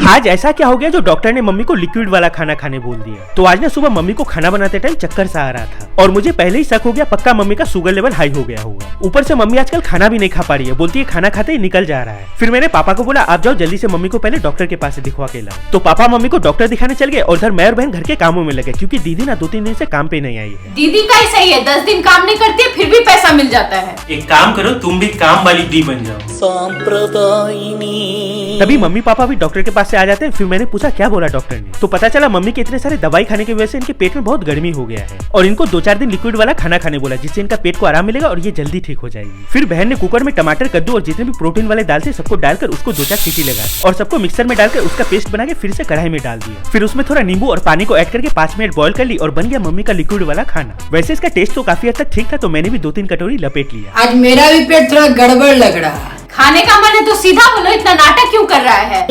आज ऐसा क्या हो गया जो डॉक्टर ने मम्मी को लिक्विड वाला खाना खाने बोल दिया। तो आज ना सुबह मम्मी को खाना बनाते टाइम चक्कर सा आ रहा था और मुझे पहले ही शक हो गया पक्का मम्मी का शुगर लेवल हाई हो गया होगा। ऊपर से मम्मी आजकल खाना भी नहीं खा पा रही है, बोलती है खाना खाते ही निकल जा रहा है। फिर मैंने पापा को बोला आप जाओ जल्दी से मम्मी को पहले डॉक्टर के पास दिखवा के लाओ। तो पापा मम्मी को डॉक्टर दिखाने चल गए और इधर मैं और बहन घर के कामों में लगे क्योंकि दीदी ना 2-3 दिन से काम पे नहीं आई है। दीदी का ही सही है, 10 दिन काम नहीं करती है फिर भी पैसा मिल जाता है। एक काम करो तुम भी काम वाली दी बन जाओ। तभी मम्मी पापा भी डॉक्टर के पास से आ जाते हैं। फिर मैंने पूछा क्या बोला डॉक्टर ने, तो पता चला मम्मी के इतने सारे दवाई खाने की वजह से इनके पेट में बहुत गर्मी हो गया है और इनको 2-4 दिन लिक्विड वाला खाना खाने बोला जिससे इनका पेट को आराम मिलेगा और ये जल्दी ठीक हो जाएगी। फिर बहन ने कुकर में टमाटर, कद्दू और जितने भी प्रोटीन वाले दाल थे सबको डालकर उसको 2-4 सीटी लगा और सबको मिक्सर में डालकर उसका पेस्ट बना के फिर से कढ़ाई में डाल दिया। फिर उसमें थोड़ा नींबू और पानी को ऐड करके 5 मिनट बॉईल कर ली और बन गया मम्मी का लिक्विड वाला खाना। वैसे इसका टेस्ट तो काफी हद तक ठीक था तो मैंने भी 2-3 कटोरी लपेट लिया। आज मेरा भी पेट थोड़ा गड़बड़ लग रहा है। खाने का मन है तो सीधा बोलो, इतना नाटक क्यों कर रहा है।